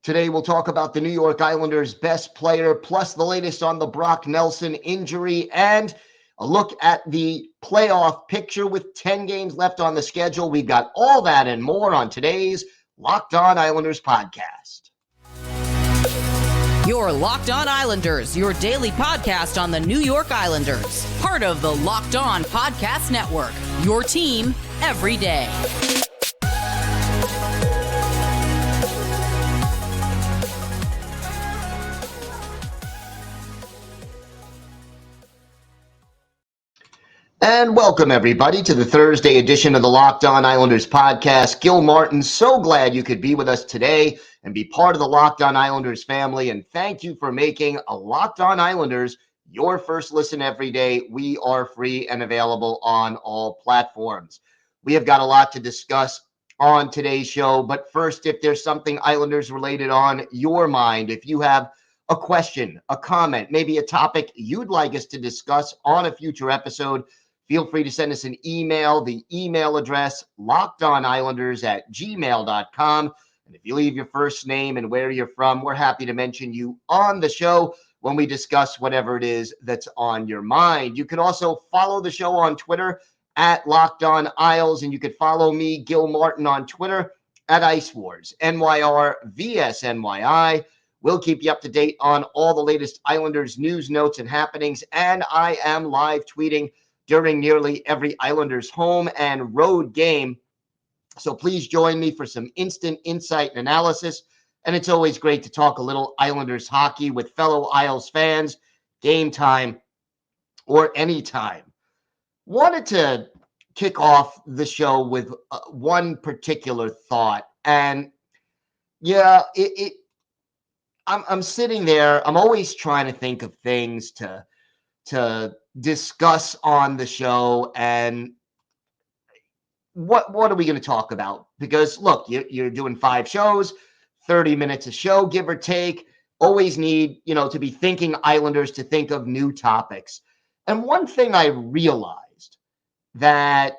Today, we'll talk about the New York Islanders' best player, plus the latest on the Brock Nelson injury, and a look at the playoff picture with 10 games left on the schedule. We've got all that and more on today's Locked On Islanders podcast. Your Locked On Islanders, your daily podcast on the New York Islanders. Part of the Locked On Podcast Network, your team every day. And welcome, everybody, to the Thursday edition of the Locked On Islanders podcast. Gil Martin, so glad you could be with us today and be part of the Locked On Islanders family. And thank you for making a Locked On Islanders your first listen every day. We are free and available on all platforms. We have got a lot to discuss on today's show. But first, if there's something Islanders related on your mind, if you have a question, a comment, maybe a topic you'd like us to discuss on a future episode, feel free to send us an email. The email address, lockedonislanders@gmail.com. And if you leave your first name and where you're from, we're happy to mention you on the show when we discuss whatever it is that's on your mind. You can also follow the show on Twitter at Locked On Isles, and you can follow me, Gil Martin, on Twitter at Ice Wars, NYRVSNYI. We'll keep you up to date on all the latest Islanders news, notes, and happenings. And I am live tweeting during nearly every Islanders home and road game. So please join me for some instant insight and analysis. And it's always great to talk a little Islanders hockey with fellow Isles fans, game time or anytime. Wanted to kick off the show with one particular thought. And yeah, I'm sitting there. I'm always trying to think of things to discuss on the show, and what are we going to talk about? Because look, you're doing 5 shows, 30 minutes a show, give or take. Always need, to be thinking Islanders, to think of new topics. And one thing I realized that,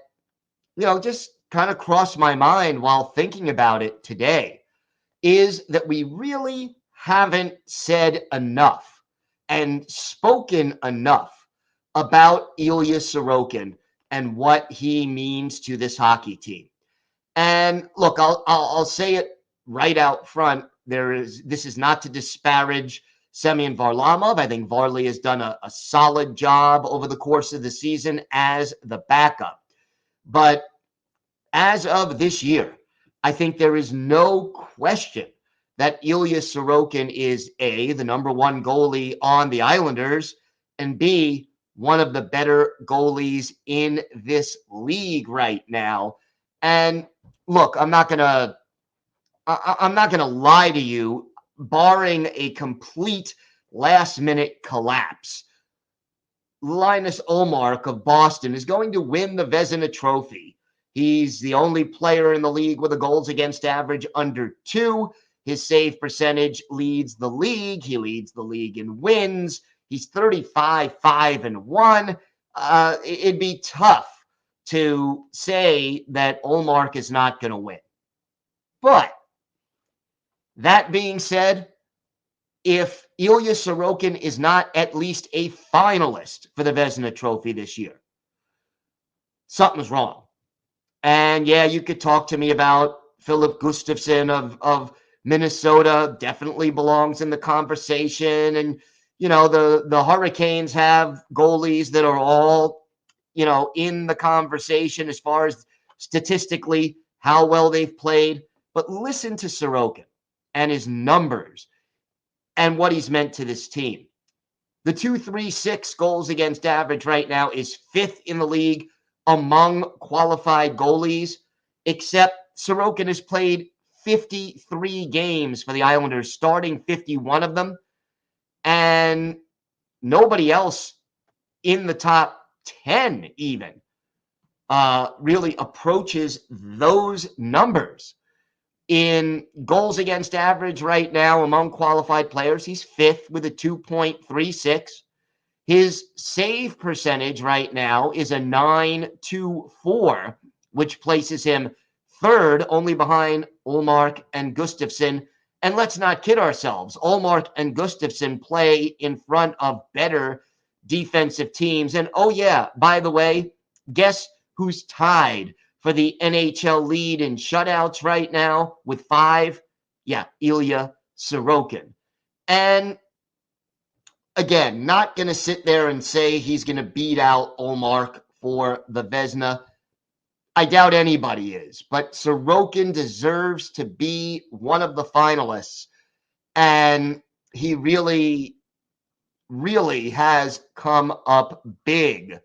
just kind of crossed my mind while thinking about it today is that we really haven't said enough and spoken enough about Ilya Sorokin and what he means to this hockey team. And look, I'll say it right out front. This is not to disparage Semyon Varlamov. I think Varley has done a solid job over the course of the season as the backup. But as of this year, I think there is no question that Ilya Sorokin is A, the number one goalie on the Islanders, and B, one of the better goalies in this league right now. And look, I'm not gonna lie to you. Barring a complete last-minute collapse, Linus Ullmark of Boston is going to win the Vezina Trophy. He's the only player in the league with a goals against average under 2. His save percentage leads the league. He leads the league in wins. He's 35-5-1. It'd be tough to say that Ullmark is not going to win. But that being said, if Ilya Sorokin is not at least a finalist for the Vezina Trophy this year, something's wrong. And yeah, you could talk to me about Philip Gustafsson of Minnesota, definitely belongs in the conversation. And, the Hurricanes have goalies that are all, in the conversation as far as statistically how well they've played. But listen to Sorokin and his numbers and what he's meant to this team. The 2.36 goals against average right now is 5th in the league among qualified goalies, except Sorokin has played 53 games for the Islanders, starting 51 of them. And nobody else in the top 10 even really approaches those numbers. In goals against average right now among qualified players, he's 5th with a 2.36. His save percentage right now is a 9.24, which places him 3rd, only behind Ullmark and Gustafsson, And let's not kid ourselves. Ullmark and Gustafsson play in front of better defensive teams. And oh, yeah, by the way, guess who's tied for the NHL lead in shutouts right now with 5? Yeah, Ilya Sorokin. And again, not going to sit there and say he's going to beat out Ullmark for the Vezina. I doubt anybody is, but Sorokin deserves to be one of the finalists. And he really, really has come up big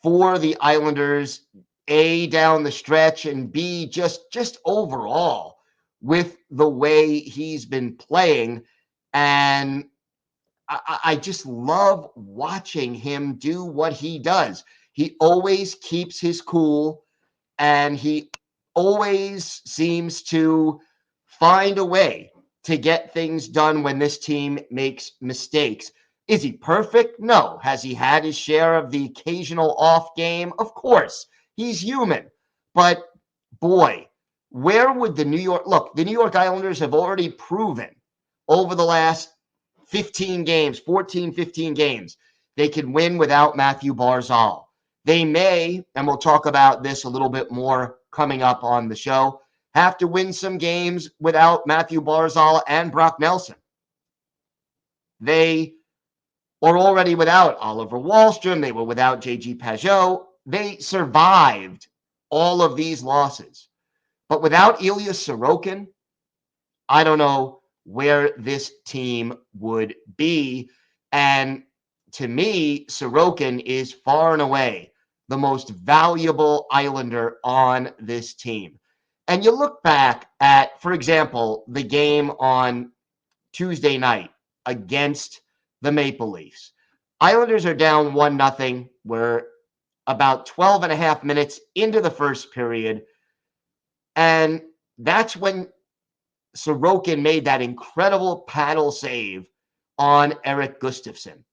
for the Islanders, A, down the stretch, and B, just overall with the way he's been playing. And I just love watching him do what he does. He always keeps his cool, and he always seems to find a way to get things done when this team makes mistakes. Is he perfect? No. Has he had his share of the occasional off game? Of course. He's human. But boy, where would the New York Islanders have already proven over the last 15 games, 14, 15 games, they can win without Mathew Barzal. They may, and we'll talk about this a little bit more coming up on the show, have to win some games without Mathew Barzal and Brock Nelson. They are already without Oliver Wahlstrom. They were without J.G. Pageau. They survived all of these losses. But without Ilya Sorokin, I don't know where this team would be. And to me, Sorokin is far and away the most valuable Islander on this team. And you look back at, for example, the game on Tuesday night against the Maple Leafs. Islanders are down 1-0. We're about 12 and a half minutes into the first period. And that's when Sorokin made that incredible paddle save on Erik Gustafsson.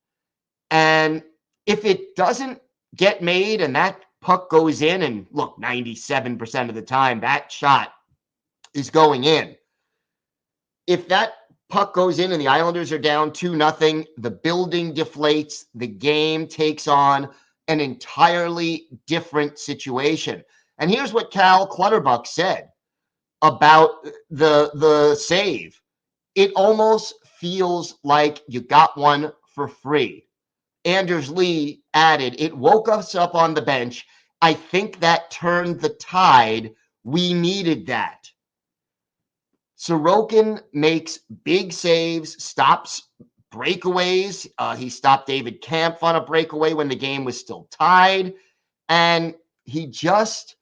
And if it doesn't get made and that puck goes in, and look, 97% of the time that shot is going in. If that puck goes in and the Islanders are down 2-0, the building deflates, the game takes on an entirely different situation. And here's what Cal Clutterbuck said about the save. It almost feels like you got one for free. Anders Lee added, it woke us up on the bench. I think that turned the tide. We needed that. Sorokin makes big saves, stops breakaways. He stopped David Kampf on a breakaway when the game was still tied. And he just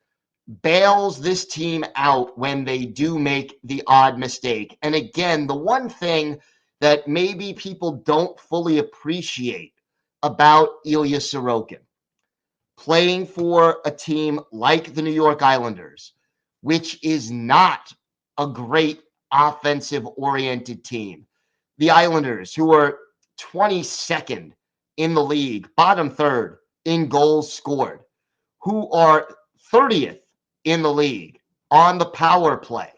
bails this team out when they do make the odd mistake. And again, the one thing that maybe people don't fully appreciate about Ilya Sorokin, playing for a team like the New York Islanders, which is not a great offensive-oriented team. The Islanders, who are 22nd in the league, bottom third in goals scored, who are 30th in the league on the power play.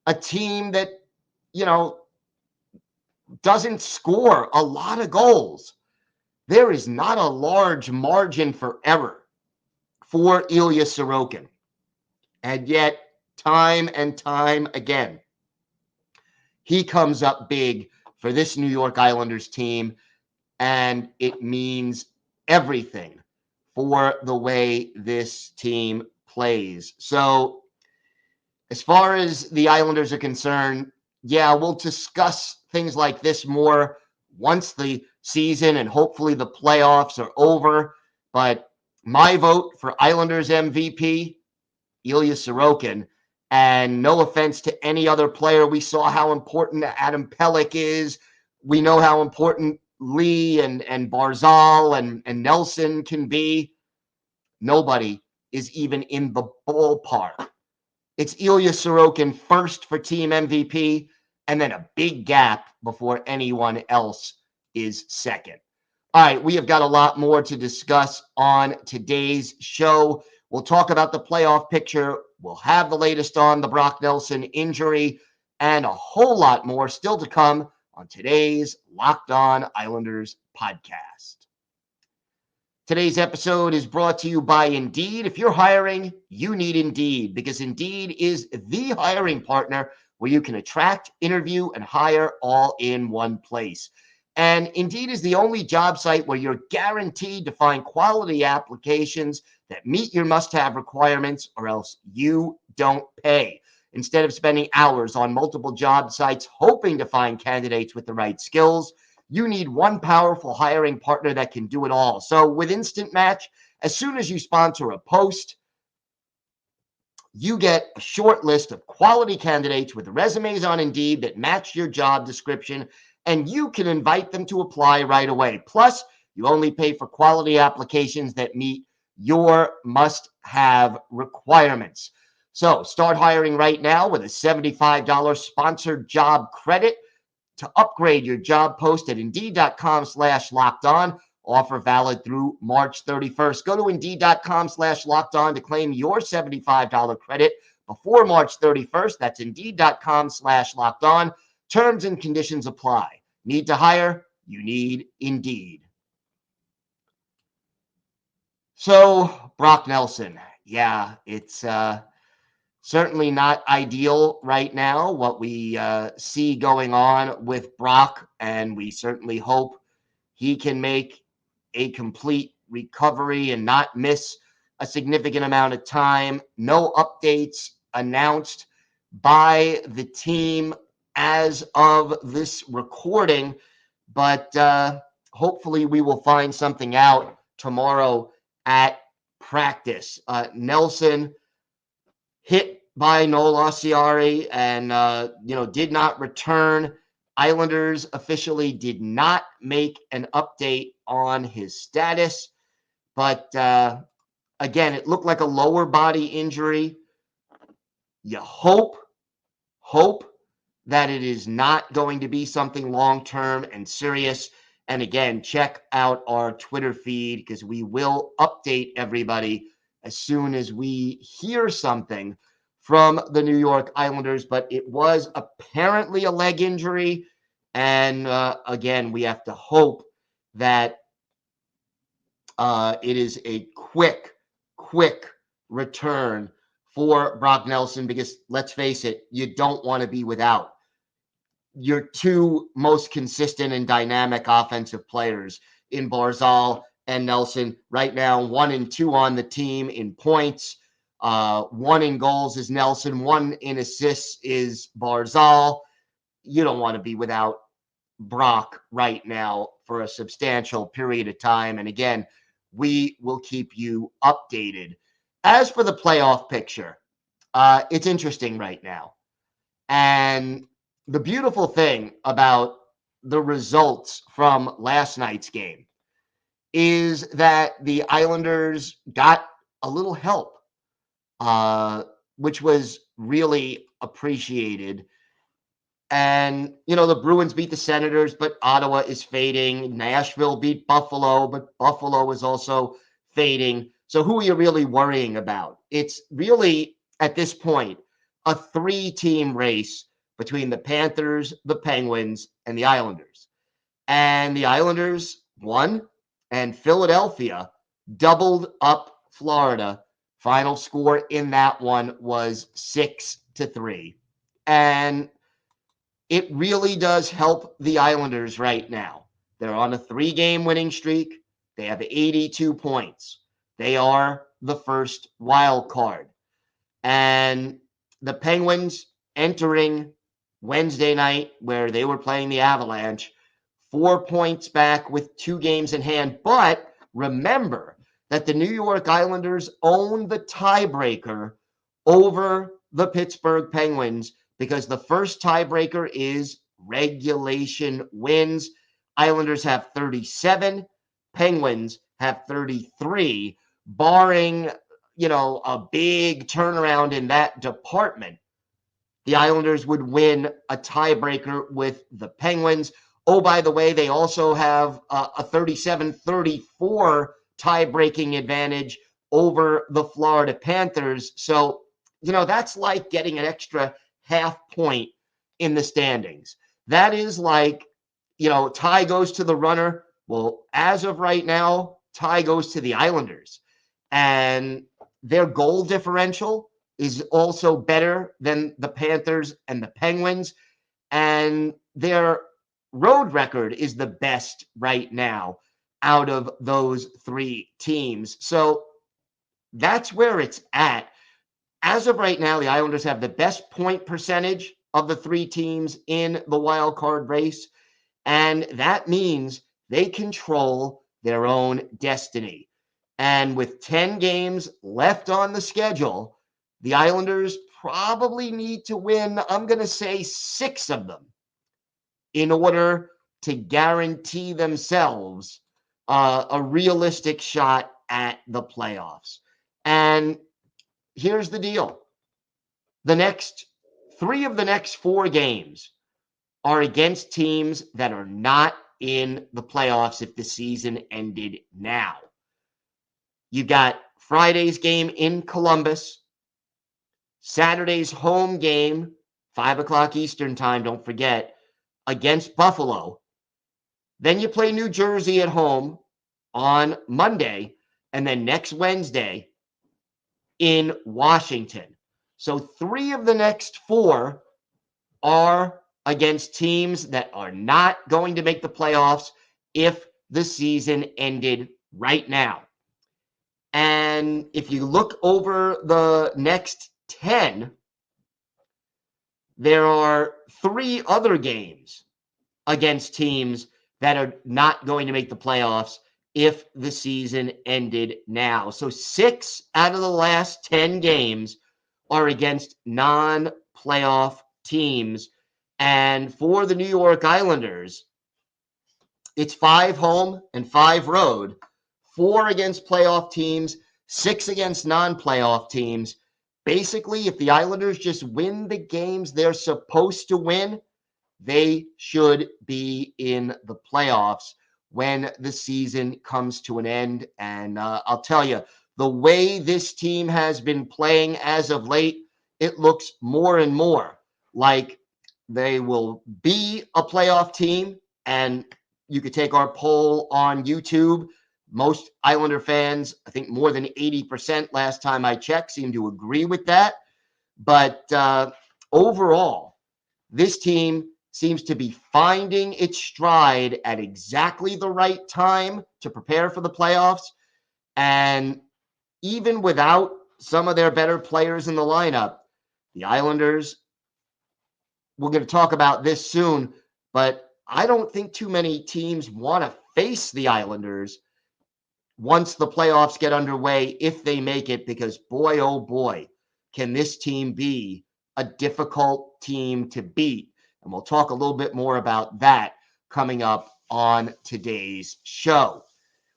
A team that, doesn't score a lot of goals. There is not a large margin for error for Ilya Sorokin. And yet, time and time again, he comes up big for this New York Islanders team, and it means everything for the way this team plays. So, as far as the Islanders are concerned, yeah, we'll discuss things like this more once the season and hopefully the playoffs are over. But my vote for Islanders MVP, Ilya Sorokin. And no offense to any other player. We saw how important Adam Pelech is. We know how important Lee and Barzal and Nelson can be. Nobody is even in the ballpark. It's Ilya Sorokin first for team MVP, and then a big gap before anyone else is second. All right, we have got a lot more to discuss on today's show. We'll talk about the playoff picture. We'll have the latest on the Brock Nelson injury. and a whole lot more still to come on today's Locked On Islanders podcast. Today's episode is brought to you by Indeed. If you're hiring, you need Indeed, because Indeed is the hiring partner where you can attract, interview, and hire all in one place. And Indeed is the only job site where you're guaranteed to find quality applications that meet your must-have requirements, or else you don't pay. Instead of spending hours on multiple job sites hoping to find candidates with the right skills, you need one powerful hiring partner that can do it all. So with Instant Match, as soon as you sponsor a post, you get a short list of quality candidates with resumes on Indeed that match your job description, and you can invite them to apply right away. Plus, you only pay for quality applications that meet your must-have requirements. So start hiring right now with a $75 sponsored job credit to upgrade your job post at Indeed.com/lockedon. Offer valid through March 31st. Go to Indeed.com/lockedon to claim your $75 credit before March 31st. That's Indeed.com/lockedon. Terms and conditions apply. Need to hire? You need Indeed. So, Brock Nelson. Yeah, it's certainly not ideal right now, what we see going on with Brock, and we certainly hope he can make a complete recovery and not miss a significant amount of time. No updates announced by the team as of this recording, but hopefully we will find something out tomorrow at practice. Nelson hit by Noel Osiari and, did not return. Islanders officially did not make an update on his status. But, again, it looked like a lower body injury. You hope that it is not going to be something long-term and serious. And, again, check out our Twitter feed, because we will update everybody as soon as we hear something from the New York Islanders. But it was apparently a leg injury. And again, we have to hope that it is a quick return for Brock Nelson, because let's face it, you don't want to be without your two most consistent and dynamic offensive players in Barzal and Nelson. Right now, 1 and 2 on the team in points. 1 in goals is Nelson. 1 in assists is Barzal. You don't want to be without Brock right now for a substantial period of time. And again, we will keep you updated. As for the playoff picture, it's interesting right now. And the beautiful thing about the results from last night's game is that the Islanders got a little help, which was really appreciated. And, the Bruins beat the Senators, but Ottawa is fading. Nashville beat Buffalo, but Buffalo is also fading. So who are you really worrying about? It's really, at this point, a 3-team race between the Panthers, the Penguins, and the Islanders. And the Islanders won, and Philadelphia doubled up Florida. Final score in that one was 6-3. And it really does help the Islanders right now. They're on a 3-game winning streak. They have 82 points. They are the first wild card. And the Penguins entering Wednesday night, where they were playing the Avalanche, 4 points back with 2 games in hand. But remember that the New York Islanders own the tiebreaker over the Pittsburgh Penguins, because the first tiebreaker is regulation wins. Islanders have 37, Penguins have 33, barring, a big turnaround in that department. The Islanders would win a tiebreaker with the Penguins. Oh, by the way, they also have a 37-34 tie-breaking advantage over the Florida Panthers. So, that's like getting an extra half point in the standings. That is like, tie goes to the runner. Well, as of right now, tie goes to the Islanders. And their goal differential is also better than the Panthers and the Penguins. And their road record is the best right now out of those three teams. So that's where it's at. As of right now, the Islanders have the best point percentage of the three teams in the wild card race. And that means they control their own destiny. And with 10 games left on the schedule, the Islanders probably need to win, I'm going to say 6 of them in order to guarantee themselves a realistic shot at the playoffs. And here's the deal. The next 3 of the next 4 games are against teams that are not in the playoffs if the season ended now. You got Friday's game in Columbus, Saturday's home game, 5 o'clock Eastern time, don't forget, against Buffalo. Then you play New Jersey at home on Monday, and then next Wednesday in Washington. So 3 of the next 4 are against teams that are not going to make the playoffs if the season ended right now. And if you look over the next 10, there are 3 other games against teams that are not going to make the playoffs if the season ended now. So 6 out of the last 10 games are against non-playoff teams. And for the New York Islanders, it's 5 home and 5 road, 4 against playoff teams, 6 against non-playoff teams. Basically, if the Islanders just win the games they're supposed to win, they should be in the playoffs when the season comes to an end. And I'll tell you, the way this team has been playing as of late, it looks more and more like they will be a playoff team. And you could take our poll on YouTube. Most Islander fans, I think more than 80% last time I checked, seem to agree with that. But overall, this team seems to be finding its stride at exactly the right time to prepare for the playoffs. And even without some of their better players in the lineup, the Islanders, we're going to talk about this soon, but I don't think too many teams want to face the Islanders once the playoffs get underway, if they make it, because boy, oh boy, can this team be a difficult team to beat. And we'll talk a little bit more about that coming up on today's show.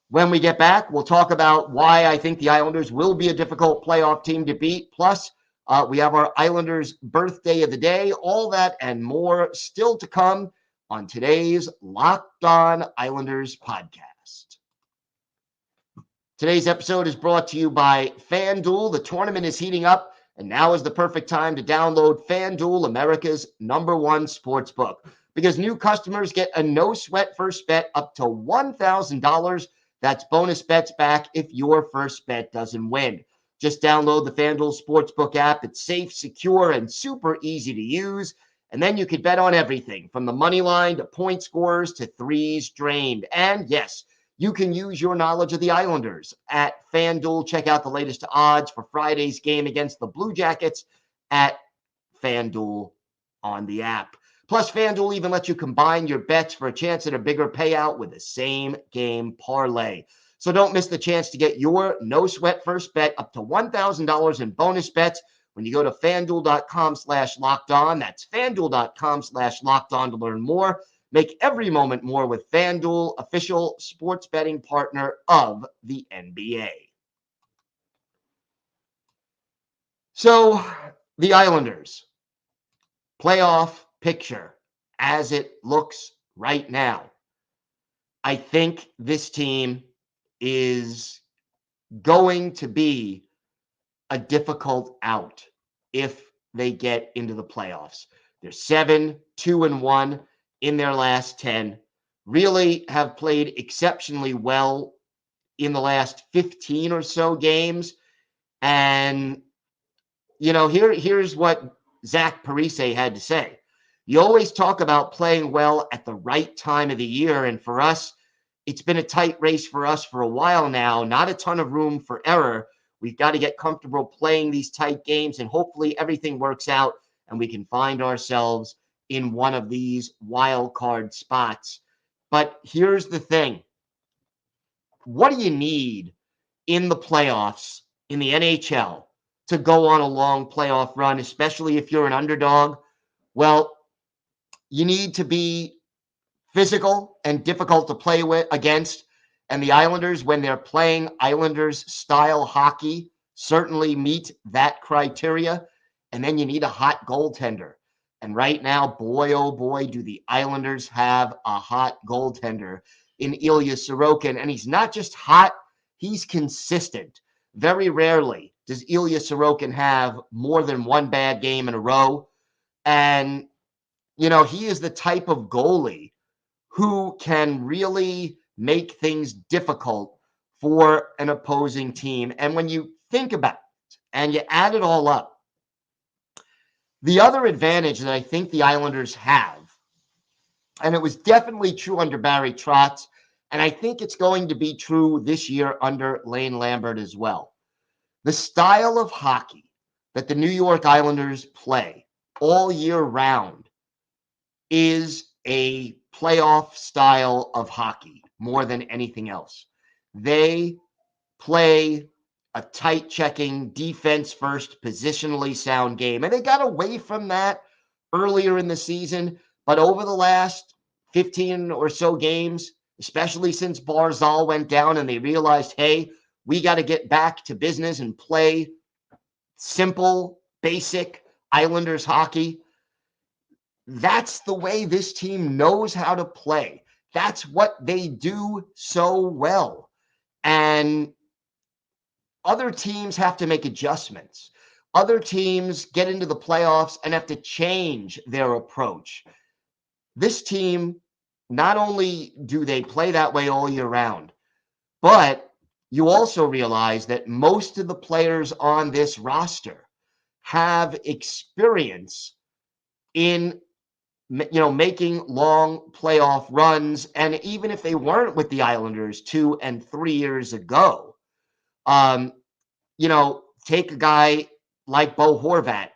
When we get back, we'll talk about why I think the Islanders will be a difficult playoff team to beat. Plus, we have our Islanders birthday of the day, all that and more still to come on today's Locked On Islanders podcast. Today's episode is brought to you by FanDuel. The tournament is heating up, and now is the perfect time to download FanDuel, America's #1 sportsbook, because new customers get a no-sweat first bet up to $1,000. That's bonus bets back if your first bet doesn't win. Just download the FanDuel Sportsbook app. It's safe, secure, and super easy to use. And then you can bet on everything from the money line to point scores to threes drained. And yes, you can use your knowledge of the Islanders at FanDuel. Check out the latest odds for Friday's game against the Blue Jackets at FanDuel on the app. Plus, FanDuel even lets you combine your bets for a chance at a bigger payout with the same game parlay. So don't miss the chance to get your no-sweat first bet up to $1,000 in bonus bets when you go to FanDuel.com/lockedon. That's FanDuel.com/lockedon to learn more. Make every moment more with FanDuel, official sports betting partner of the NBA. So, the Islanders playoff picture as it looks right now. I think this team is going to be a difficult out if they get into the playoffs. They're 7-2-1 in their last 10. Really have played exceptionally well in the last 15 or so games. And, here's what Zach Parise had to say. You always talk about playing well at the right time of the year. And for us, it's been a tight race for us for a while now. Not a ton of room for error. We've got to get comfortable playing these tight games, and hopefully everything works out and we can find ourselves in one of these wild card spots. But here's the thing. What do you need in the playoffs in the NHL to go on a long playoff run, especially if you're an underdog? Well, you need to be physical and difficult to play with against. And the Islanders, when they're playing Islanders style hockey, certainly meet that criteria. And then you need a hot goaltender. And right now, boy, oh boy, do the Islanders have a hot goaltender in Ilya Sorokin. And he's not just hot, he's consistent. Very rarely does Ilya Sorokin have more than one bad game in a row. And, he is the type of goalie who can really make things difficult for an opposing team. And when you think about it and you add it all up, the other advantage that I think the Islanders have, and it was definitely true under Barry Trotz, and I think it's going to be true this year under Lane Lambert as well. The style of hockey that the New York Islanders play all year round is a playoff style of hockey more than anything else. They play a tight checking, defense first, positionally sound game. And they got away from that earlier in the season. But over the last 15 or so games, especially since Barzal went down and they realized, hey, we got to get back to business and play simple, basic Islanders hockey. That's the way this team knows how to play. That's what they do so well. And other teams have to make adjustments. Other teams get into the playoffs and have to change their approach. This team, not only do they play that way all year round, but you also realize that most of the players on this roster have experience in making long playoff runs. And even if they weren't with the Islanders 2 and 3 years ago, take a guy like Bo Horvat,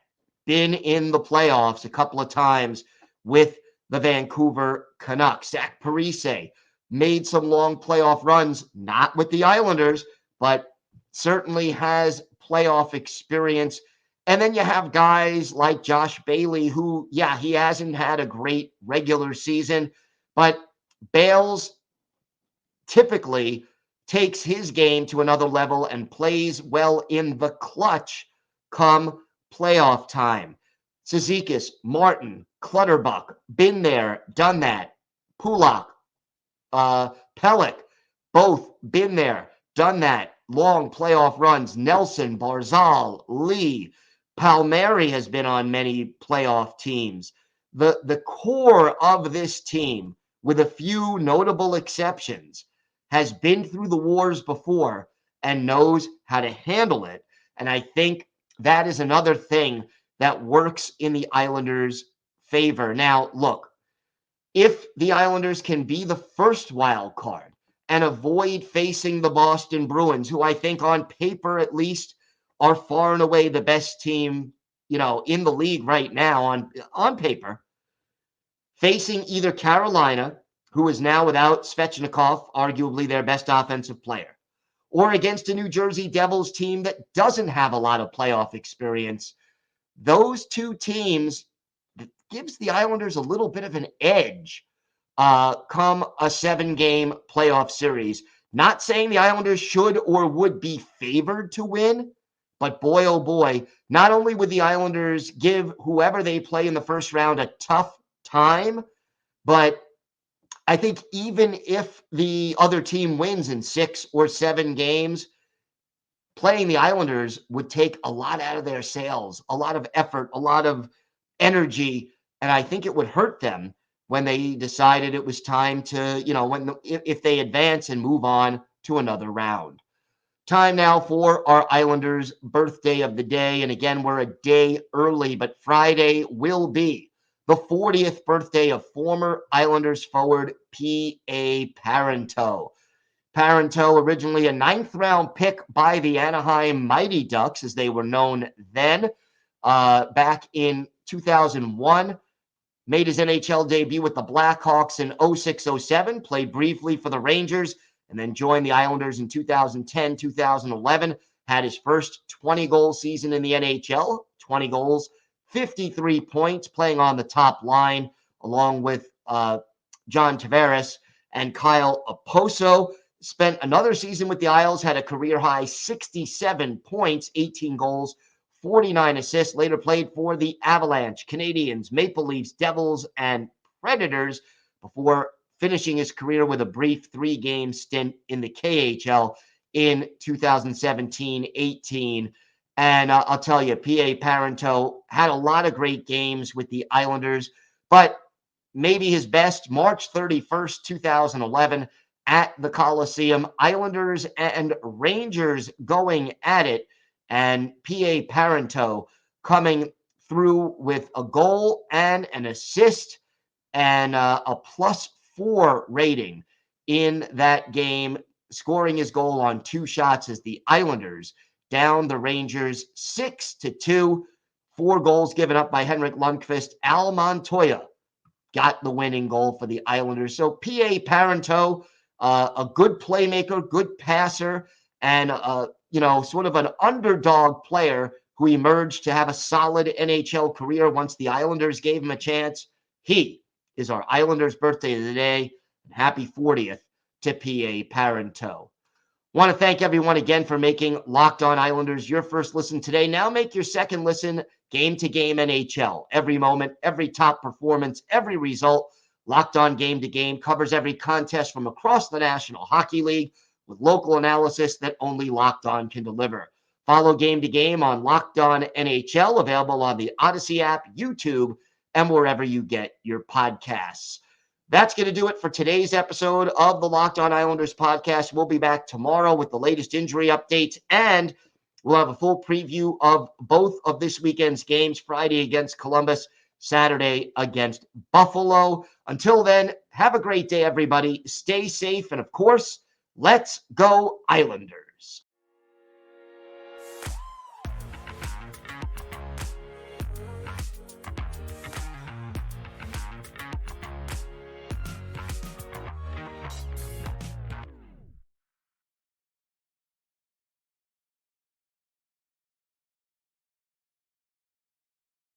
been in the playoffs a couple of times with the Vancouver Canucks. Zach Parise made some long playoff runs, not with the Islanders, but certainly has playoff experience. And then you have guys like Josh Bailey, who, he hasn't had a great regular season, but Bales typically takes his game to another level and plays well in the clutch come playoff time. Cizikas, Martin, Clutterbuck, been there, done that. Pulak, Pellick, both been there, done that. Long playoff runs. Nelson, Barzal, Lee, Palmieri has been on many playoff teams. The core of this team, with a few notable exceptions, has been through the wars before and knows how to handle it. And I think that is another thing that works in the Islanders' favor. Now, look, if the Islanders can be the first wild card and avoid facing the Boston Bruins, who I think on paper at least are far and away the best team, in the league right now on paper, facing either Carolina, who is now without Svechnikov, arguably their best offensive player, or against a New Jersey Devils team that doesn't have a lot of playoff experience, those two teams gives the Islanders a little bit of an edge come a 7-game playoff series. Not saying the Islanders should or would be favored to win, but boy, oh boy, not only would the Islanders give whoever they play in the first round a tough time, but I think even if the other team wins in 6 or 7 games, playing the Islanders would take a lot out of their sails, a lot of effort, a lot of energy. And I think it would hurt them when they decided it was time to, if they advance and move on to another round. Time now for our Islanders' birthday of the day. And again, we're a day early, but Friday will be the 40th birthday of former Islanders forward P.A. Parenteau. Parenteau, originally a 9th-round pick by the Anaheim Mighty Ducks, as they were known then, back in 2001. Made his NHL debut with the Blackhawks in 06-07, played briefly for the Rangers, and then joined the Islanders in 2010-2011. Had his first 20-goal season in the NHL, 20 goals, 53 points, playing on the top line, along with John Tavares and Kyle Okposo. Spent another season with the Isles, had a career-high 67 points, 18 goals, 49 assists, later played for the Avalanche, Canadiens, Maple Leafs, Devils, and Predators before finishing his career with a brief 3-game stint in the KHL in 2017-18. And I'll tell you, P.A. Parenteau had a lot of great games with the Islanders, but maybe his best, March 31st, 2011, at the Coliseum, Islanders and Rangers going at it. And P.A. Parenteau coming through with a goal and an assist and a +4 rating in that game, scoring his goal on 2 shots as the Islanders down the Rangers 6-2. 4 goals given up by Henrik Lundqvist. Al Montoya got the winning goal for the Islanders. So P.A. Parenteau, a good playmaker, good passer, and sort of an underdog player who emerged to have a solid NHL career once the Islanders gave him a chance. He is our Islanders' birthday of the day. And happy 40th to P.A. Parenteau. Want to thank everyone again for making Locked On Islanders your first listen today. Now make your second listen game-to-game NHL. Every moment, every top performance, every result. Locked On Game to Game covers every contest from across the National Hockey League with local analysis that only Locked On can deliver. Follow Game to Game on Locked On NHL, available on the Odyssey app, YouTube, and wherever you get your podcasts. That's going to do it for today's episode of the Locked On Islanders podcast. We'll be back tomorrow with the latest injury updates, and we'll have a full preview of both of this weekend's games, Friday against Columbus, Saturday against Buffalo. Until then, have a great day, everybody. Stay safe, and of course, let's go Islanders.